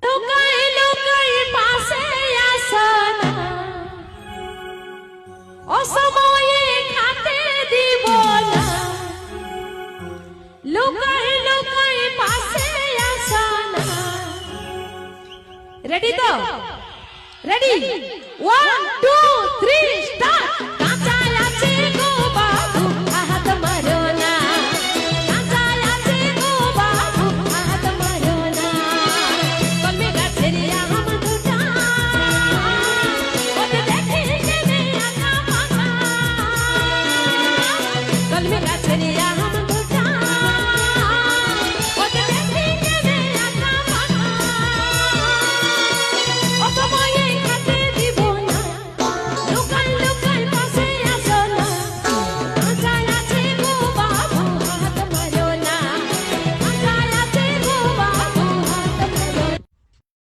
লুকাই লুকাই পাশে আসো না, অসময়ে খাতে দিব না। লুকাই লুকাই পাশে আসো না। রেডি তো? Ready 1 2 3 start.